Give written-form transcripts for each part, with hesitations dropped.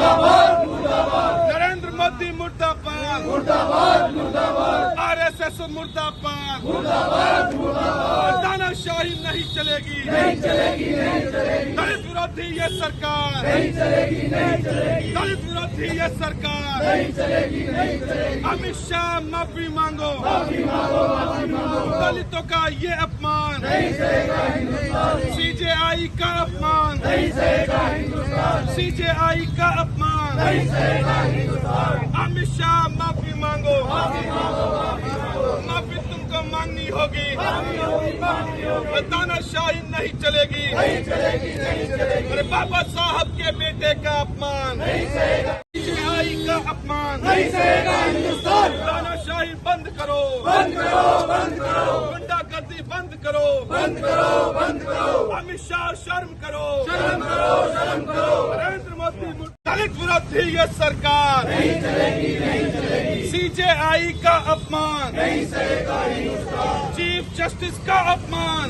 नरेंद्र मोदी मुर्दाबाद, आरएसएस मुर्दाबाद, तानाशाही नहीं चलेगी, दलित विरोधी ये सरकार, दलित विरोधी ये सरकार, अमित शाह माफी मांगो, दलितों का ये अपमान, सीजेआई का अपमान, सीजेआई का अपमान, अमित शाह माफी मांगो, माफी तुमको मांगनी होगी, तानाशाही नहीं चलेगी, अरे बाबा साहब के बेटे का अपमान, सीजेआई का अपमान, तानाशाही बंद करो, गुंडागर्दी बंद करो, अमित शाह शर्म करो, नरेंद्र मोदी दलित विरोधी ये सरकार, सीजेआई का अपमान, चीफ जस्टिस का अपमान,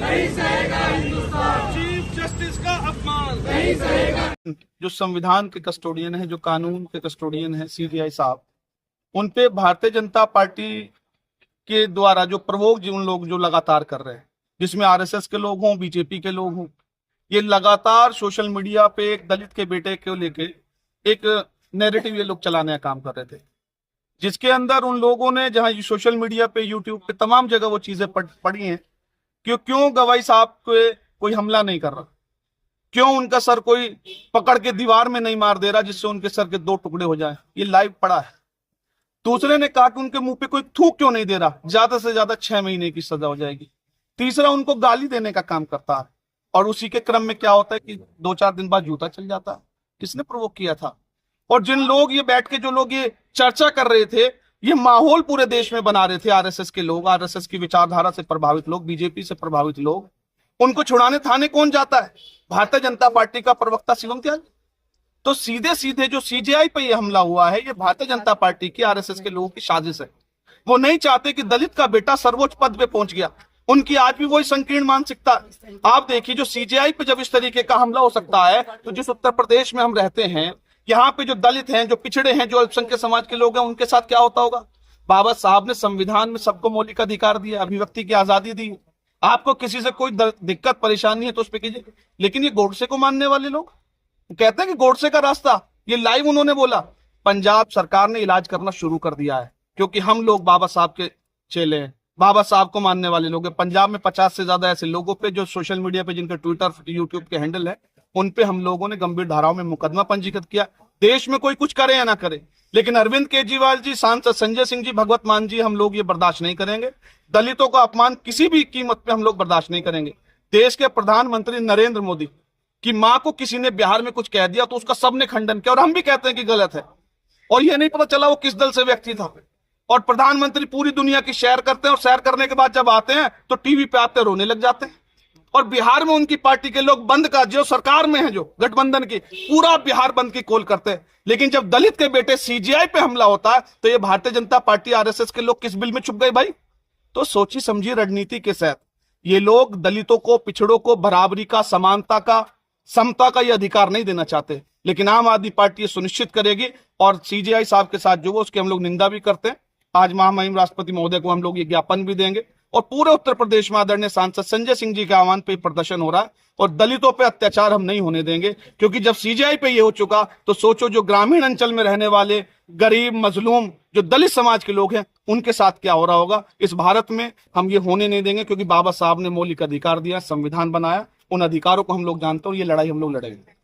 चीफ जस्टिस का अपमान। जो संविधान के कस्टोडियन है, जो कानून के कस्टोडियन है सीजेआई साहब, उन पे भारतीय जनता पार्टी के द्वारा जो प्रवोक उन लोग जो लगातार कर रहे हैं, जिसमें आरएसएस के लोग हों, बीजेपी के लोग हों, ये लगातार सोशल मीडिया पे एक दलित के बेटे को लेके एक नैरेटिव ये लोग चलाने का काम कर रहे थे, जिसके अंदर उन लोगों ने जहां सोशल मीडिया पे, यूट्यूब पे तमाम जगह वो चीजें पढ़ी हैं कि क्यों गवाई साहब पे कोई हमला नहीं कर रहा, क्यों उनका सर कोई पकड़ के दीवार में नहीं मार दे रहा जिससे उनके सर के 2 टुकड़े हो जाएं। ये लाइव पड़ा है। दूसरे ने कहा कि उनके मुंह पे कोई थूक क्यों नहीं दे रहा, ज्यादा से ज्यादा 6 महीने की सजा हो जाएगी। तीसरा उनको गाली देने का काम करता है, और उसी के क्रम में क्या होता है कि 2-4 दिन बाद जूता चल जाता है। किसने प्रोवोक किया था? और जिन लोग ये बैठ के जो लोग ये चर्चा कर रहे थे, ये माहौल पूरे देश में बना रहे थे आरएसएस के लोग, आरएसएस की विचारधारा से प्रभावित लोग, बीजेपी से प्रभावित लोग, उनको छुड़ाने थाने कौन जाता है? भारतीय जनता पार्टी का प्रवक्ता शिवम त्यागी। तो सीधे सीधे जो सीजेआई पे ये हमला हुआ है, ये भारतीय जनता पार्टी की, आरएसएस के लोगों की साजिश है। वो नहीं चाहते कि दलित का बेटा सर्वोच्च पद पे पहुंच गया। उनकी आज भी वही संकीर्ण मानसिकता। आप देखिए, जो सीजेआई पे जब इस तरीके का हमला हो सकता है, तो जिस उत्तर प्रदेश में हम रहते हैं, यहाँ पे जो दलित हैं, जो पिछड़े हैं, जो अल्पसंख्यक समाज के लोग हैं, उनके साथ क्या होता होगा? बाबा साहब ने संविधान में सबको मौलिक अधिकार दिया, अभिव्यक्ति की आजादी दी। आपको किसी से कोई दिक्कत परेशानी है तो उस पर कीजिए। लेकिन ये गोडसे को मानने वाले लोग कहते हैं कि गोडसे का रास्ता, ये लाइव उन्होंने बोला। पंजाब सरकार ने इलाज करना शुरू कर दिया है, क्योंकि हम लोग बाबा साहब के चेले हैं, बाबा साहब को मानने वाले लोग हैं। पंजाब में 50 से ज्यादा ऐसे लोगों पे जो सोशल मीडिया पे, जिनके ट्विटर, यूट्यूब के हैंडल है, उन पे हम लोगों ने गंभीर धाराओं में मुकदमा पंजीकृत किया। देश में कोई कुछ करे या ना करे, लेकिन अरविंद केजरीवाल जी, सांसद संजय सिंह जी, भगवत मान जी, हम लोग ये बर्दाश्त नहीं करेंगे। दलितों का अपमान किसी भी कीमत पे हम लोग बर्दाश्त नहीं करेंगे। देश के प्रधानमंत्री नरेंद्र मोदी की मां को किसी ने बिहार में कुछ कह दिया तो उसका सबने खंडन किया, और हम भी कहते हैं कि गलत है। और ये नहीं पता चला वो किस दल से व्यक्ति था। और प्रधानमंत्री पूरी दुनिया की सैर करते हैं, और सैर करने के बाद जब आते हैं तो टीवी पे आते रोने लग जाते हैं। और बिहार में उनकी पार्टी के लोग बंद का, जो सरकार में है, जो गठबंधन की, पूरा बिहार बंद की कॉल करते हैं। लेकिन जब दलित के बेटे सीजेआई पे हमला होता है, तो ये भारतीय जनता पार्टी, आरएसएस के लोग किस बिल में छुप गए भाई? तो सोची समझी रणनीति के साथ ये लोग दलितों को, पिछड़ों को बराबरी का, समानता का, समता का ये अधिकार नहीं देना चाहते। लेकिन आम आदमी पार्टी ये सुनिश्चित करेगी, और सीजेआई साहब के साथ जो वो, उसके हम लोग निंदा भी करते हैं। आज महामहिम राष्ट्रपति महोदय को हम लोग ये ज्ञापन भी देंगे, और पूरे उत्तर प्रदेश में आदरणीय सांसद संजय सिंह जी के आह्वान पे प्रदर्शन हो रहा है। और दलितों पे अत्याचार हम नहीं होने देंगे, क्योंकि जब सीजेआई पे ये हो चुका, तो सोचो जो ग्रामीण अंचल में रहने वाले गरीब, मजलूम, जो दलित समाज के लोग हैं, उनके साथ क्या हो रहा होगा। इस भारत में हम ये होने नहीं देंगे, क्योंकि बाबा साहब ने मौलिक अधिकार दिया, संविधान बनाया, उन अधिकारों को हम लोग जानते हैं, और ये लड़ाई हम लोग लड़ेंगे।